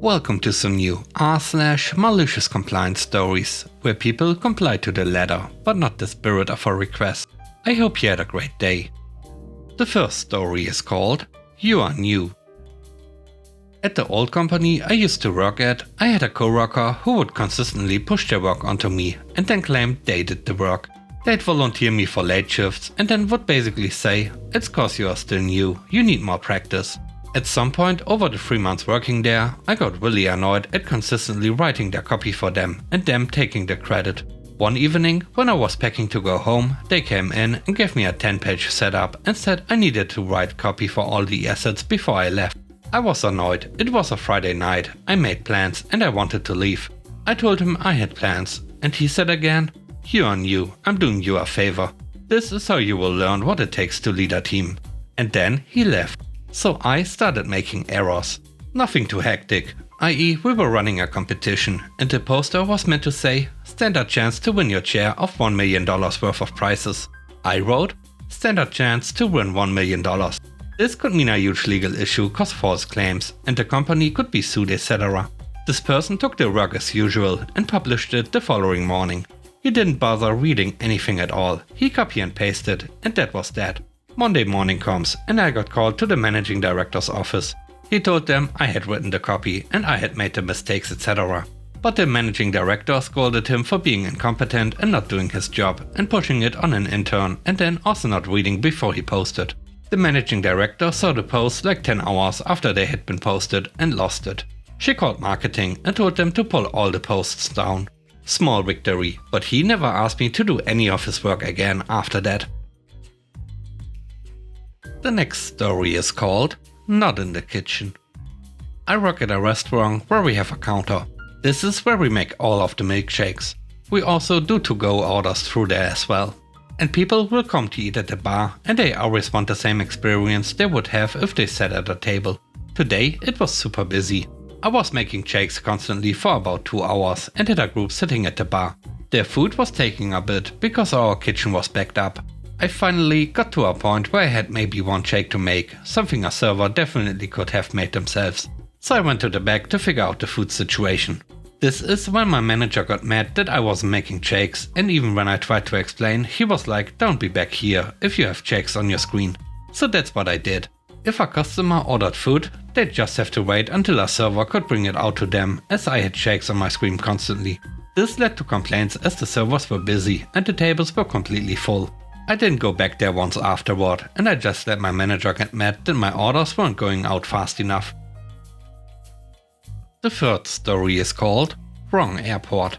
Welcome to some new r/malicious compliance stories, where people comply to the letter, but not the spirit of a request. I hope you had a great day. The first story is called You Are New. At the old company I used to work at, I had a coworker who would consistently push their work onto me and then claim they did the work. They'd volunteer me for late shifts and then would basically say, "It's cause you are still new, you need more practice." At some point over the 3 months working there, I got really annoyed at consistently writing their copy for them and them taking the credit. One evening, when I was packing to go home, they came in and gave me a 10-page setup and said I needed to write copy for all the assets before I left. I was annoyed. It was a Friday night, I made plans and I wanted to leave. I told him I had plans and he said again, "You are new, I'm doing you a favor. This is how you will learn what it takes to lead a team." And then he left. So I started making errors. Nothing too hectic, i.e. we were running a competition and the poster was meant to say, "Standard chance to win your share of $1 million worth of prizes." I wrote, "Standard chance to win $1 million. This could mean a huge legal issue cause false claims and the company could be sued, etc. This person took their work as usual and published it the following morning. He didn't bother reading anything at all, he copy and pasted and that was that. Monday morning comes and I got called to the managing director's office. He told them I had written the copy and I had made the mistakes, etc. But the managing director scolded him for being incompetent and not doing his job and pushing it on an intern and then also not reading before he posted. The managing director saw the post like 10 hours after they had been posted and lost it. She called marketing and told them to pull all the posts down. Small victory, but he never asked me to do any of his work again after that. The next story is called Not in the Kitchen. I work at a restaurant where we have a counter. This is where we make all of the milkshakes. We also do to-go orders through there as well. And people will come to eat at the bar and they always want the same experience they would have if they sat at a table. Today it was super busy. I was making shakes constantly for about 2 hours and had a group sitting at the bar. Their food was taking a bit because our kitchen was backed up. I finally got to a point where I had maybe one shake to make, something a server definitely could have made themselves. So I went to the back to figure out the food situation. This is when my manager got mad that I wasn't making shakes, and even when I tried to explain, he was like, "Don't be back here if you have shakes on your screen." So that's what I did. If a customer ordered food, they'd just have to wait until a server could bring it out to them, as I had shakes on my screen constantly. This led to complaints as the servers were busy and the tables were completely full. I didn't go back there once afterward and I just let my manager get mad that my orders weren't going out fast enough. The third story is called Wrong Airport.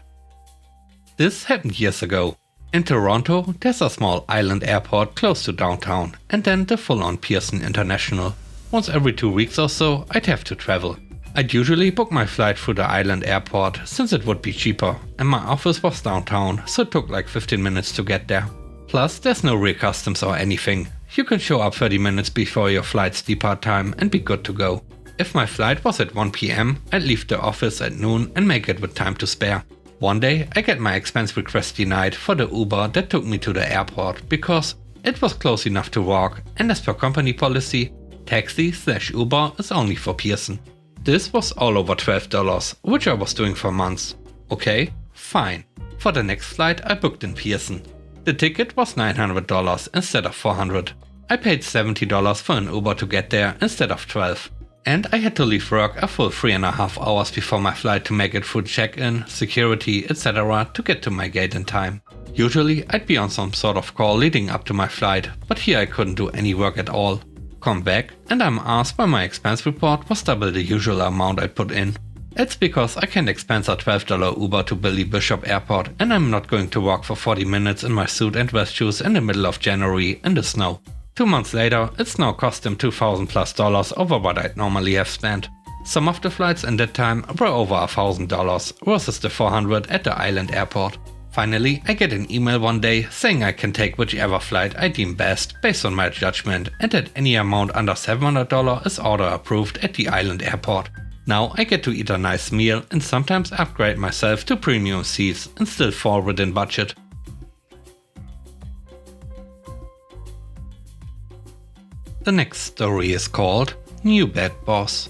This happened years ago. In Toronto, there's a small island airport close to downtown and then the full-on Pearson International. Once every 2 weeks or so, I'd have to travel. I'd usually book my flight through the island airport since it would be cheaper and my office was downtown, so it took like 15 minutes to get there. Plus, there's no real customs or anything. You can show up 30 minutes before your flight's depart time and be good to go. If my flight was at 1 PM, I'd leave the office at noon and make it with time to spare. One day, I get my expense request denied for the Uber that took me to the airport because it was close enough to walk and as per company policy, taxi/Uber is only for Pearson. This was all over $12, which I was doing for months. Okay, fine. For the next flight, I booked in Pearson. The ticket was $900 instead of $400. I paid $70 for an Uber to get there instead of $12. And I had to leave work a full 3.5 hours before my flight to make it through check-in, security, etc. to get to my gate in time. Usually I'd be on some sort of call leading up to my flight, but here I couldn't do any work at all. Come back and I'm asked why my expense report was double the usual amount I put in. It's because I can't expense a $12 Uber to Billy Bishop Airport and I'm not going to walk for 40 minutes in my suit and vest shoes in the middle of January in the snow. 2 months later, it's now cost him $2,000+ over what I'd normally have spent. Some of the flights in that time were over $1,000 versus the $400 at the island airport. Finally, I get an email one day saying I can take whichever flight I deem best based on my judgment and that any amount under $700 is order approved at the island airport. Now I get to eat a nice meal and sometimes upgrade myself to premium seats and still fall within budget. The next story is called New Bad Boss.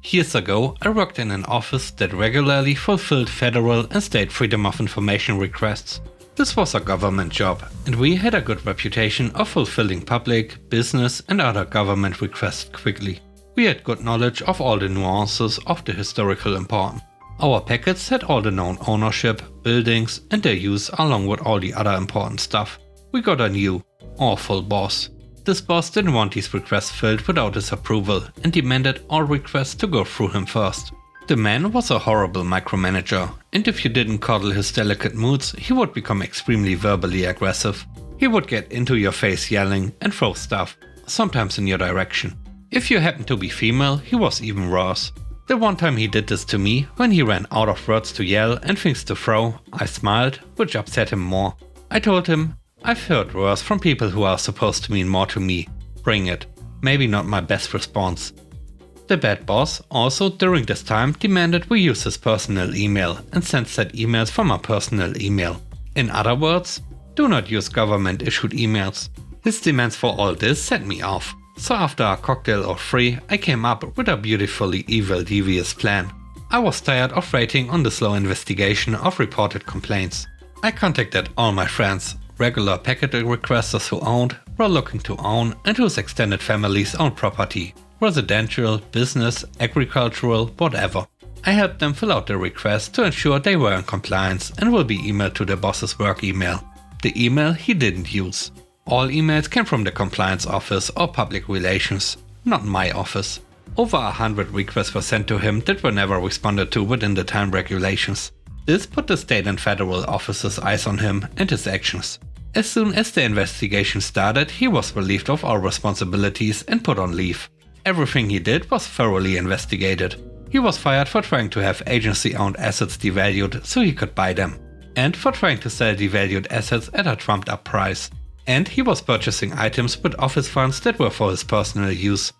Years ago, I worked in an office that regularly fulfilled federal and state freedom of information requests. This was a government job, and we had a good reputation of fulfilling public, business and other government requests quickly. We had good knowledge of all the nuances of the historical important. Our packets had all the known ownership, buildings and their use along with all the other important stuff. We got a new, awful boss. This boss didn't want these requests filled without his approval and demanded all requests to go through him first. The man was a horrible micromanager, and if you didn't coddle his delicate moods, he would become extremely verbally aggressive. He would get into your face yelling and throw stuff, sometimes in your direction. If you happened to be female, he was even worse. The one time he did this to me, when he ran out of words to yell and things to throw, I smiled, which upset him more. I told him, I've heard worse from people who are supposed to mean more to me. Bring it. Maybe not my best response. The bad boss also during this time demanded we use his personal email and send said emails from our personal email. In other words, do not use government issued emails. His demands for all this set me off. So after a cocktail or three, I came up with a beautifully evil devious plan. I was tired of waiting on the slow investigation of reported complaints. I contacted all my friends, regular packet requesters who owned, were looking to own and whose extended families owned property. Residential, business, agricultural, whatever. I helped them fill out the request to ensure they were in compliance and will be emailed to the boss's work email. The email he didn't use. All emails came from the compliance office or public relations, not my office. Over 100 requests were sent to him that were never responded to within the time regulations. This put the state and federal officers' eyes on him and his actions. As soon as the investigation started, he was relieved of all responsibilities and put on leave. Everything he did was thoroughly investigated. He was fired for trying to have agency-owned assets devalued so he could buy them, and for trying to sell devalued assets at a trumped-up price. And he was purchasing items with office funds that were for his personal use.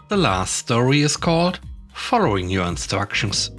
The last story is called Following Your Instructions.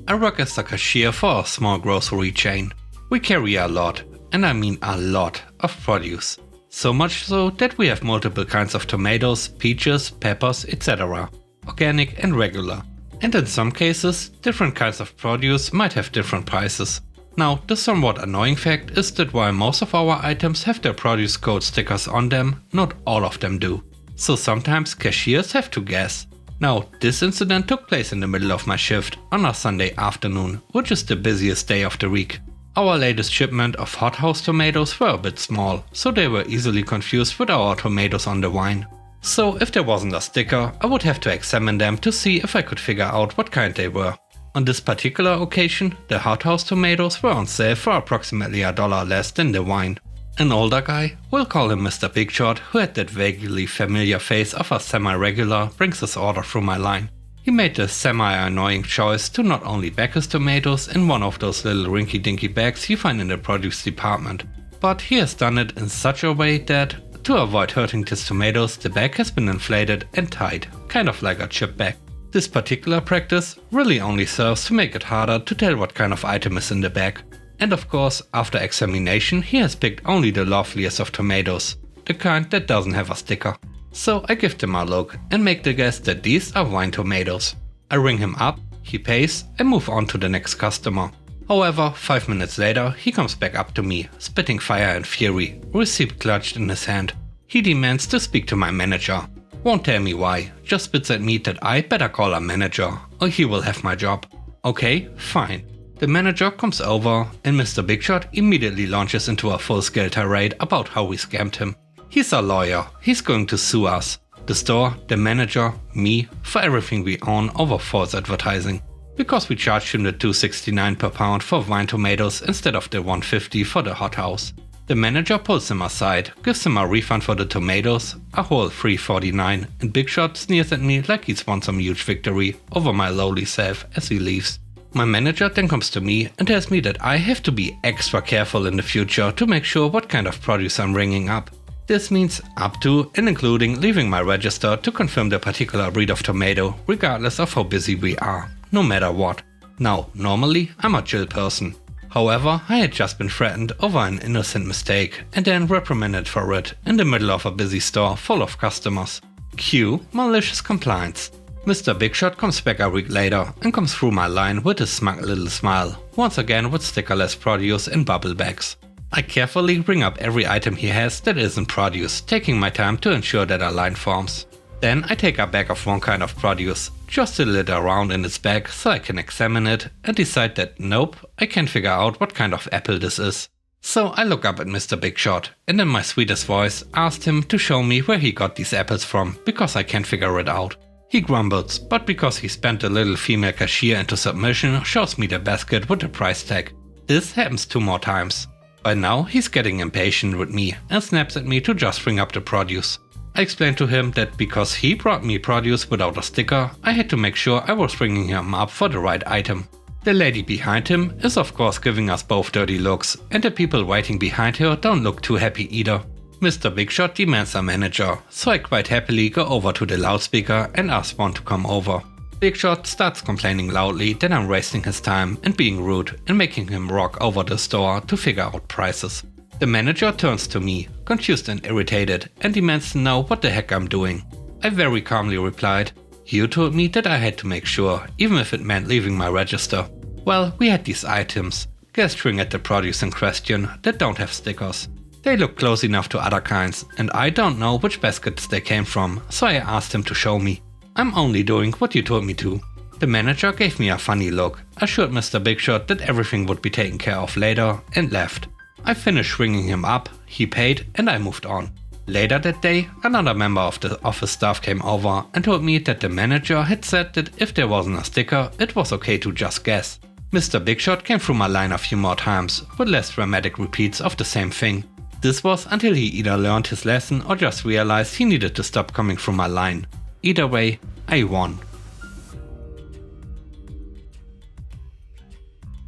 I work as a cashier for a small grocery chain. We carry a lot, and I mean a lot, of produce. So much so that we have multiple kinds of tomatoes, peaches, peppers, etc. Organic and regular. And in some cases, different kinds of produce might have different prices. Now, the somewhat annoying fact is that while most of our items have their produce code stickers on them, not all of them do. So sometimes cashiers have to guess. Now, this incident took place in the middle of my shift on a Sunday afternoon, which is the busiest day of the week. Our latest shipment of hothouse tomatoes were a bit small, so they were easily confused with our tomatoes on the vine. So if there wasn't a sticker, I would have to examine them to see if I could figure out what kind they were. On this particular occasion, the hothouse tomatoes were on sale for approximately $1 less than the vine. An older guy, we'll call him Mr. Big Shot, who had that vaguely familiar face of a semi-regular, brings his order through my line. He made the semi-annoying choice to not only bag his tomatoes in one of those little rinky-dinky bags you find in the produce department, but he has done it in such a way that, to avoid hurting his tomatoes, the bag has been inflated and tied, kind of like a chip bag. This particular practice really only serves to make it harder to tell what kind of item is in the bag. And of course, after examination, he has picked only the loveliest of tomatoes, the kind that doesn't have a sticker. So I give them a look and make the guess that these are vine tomatoes. I ring him up, he pays and move on to the next customer. However, 5 minutes later he comes back up to me, spitting fire and fury, receipt clutched in his hand. He demands to speak to my manager. Won't tell me why, just spits at me that I better call a manager or he will have my job. Okay, fine. The manager comes over and Mr. Big Shot immediately launches into a full-scale tirade about how we scammed him. He's a lawyer, he's going to sue us, the store, the manager, me, for everything we own over false advertising. Because we charged him the $2.69 per pound for vine tomatoes instead of the $1.50 for the hothouse. The manager pulls him aside, gives him a refund for the tomatoes, a whole $3.49, and Big Shot sneers at me like he's won some huge victory over my lowly self as he leaves. My manager then comes to me and tells me that I have to be extra careful in the future to make sure what kind of produce I'm ringing up. This means up to and including leaving my register to confirm the particular breed of tomato, regardless of how busy we are, no matter what. Now, normally I'm a chill person. However, I had just been threatened over an innocent mistake and then reprimanded for it in the middle of a busy store full of customers. Cue malicious compliance. Mr. Big Shot comes back a week later and comes through my line with a smug little smile, once again with stickerless produce in bubble bags. I carefully ring up every item he has that isn't produce, taking my time to ensure that a line forms. Then I take a bag of one kind of produce, jostle it around in its bag so I can examine it and decide that nope, I can't figure out what kind of apple this is. So I look up at Mr. Big Shot and in my sweetest voice asked him to show me where he got these apples from because I can't figure it out. He grumbles, but because he spent the little female cashier into submission, shows me the basket with the price tag. This happens 2 more times. By now he's getting impatient with me and snaps at me to just ring up the produce. I explained to him that because he brought me produce without a sticker, I had to make sure I was ringing him up for the right item. The lady behind him is of course giving us both dirty looks, and the people waiting behind her don't look too happy either. Mr. Big Shot demands a manager, so I quite happily go over to the loudspeaker and ask one to come over. Big Shot starts complaining loudly that I'm wasting his time and being rude and making him walk over the store to figure out prices. The manager turns to me, confused and irritated, and demands to know what the heck I'm doing. I very calmly replied, "You told me that I had to make sure, even if it meant leaving my register." Well, we had these items, gesturing at the produce in question, that don't have stickers. They look close enough to other kinds, and I don't know which baskets they came from, so I asked him to show me. "I'm only doing what you told me to." The manager gave me a funny look, assured Mr. Big Shot that everything would be taken care of later, and left. I finished ringing him up, he paid, and I moved on. Later that day, another member of the office staff came over and told me that the manager had said that if there wasn't a sticker, it was okay to just guess. Mr. Big Shot came through my line a few more times, with less dramatic repeats of the same thing. This was until he either learned his lesson or just realized he needed to stop coming through my line. Either way, I won.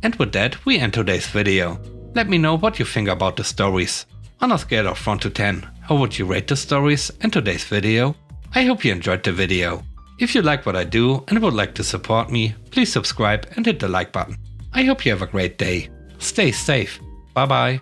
And with that, we end today's video. Let me know what you think about the stories. On a scale of 1 to 10, how would you rate the stories and today's video? I hope you enjoyed the video. If you like what I do and would like to support me, please subscribe and hit the like button. I hope you have a great day. Stay safe. Bye bye.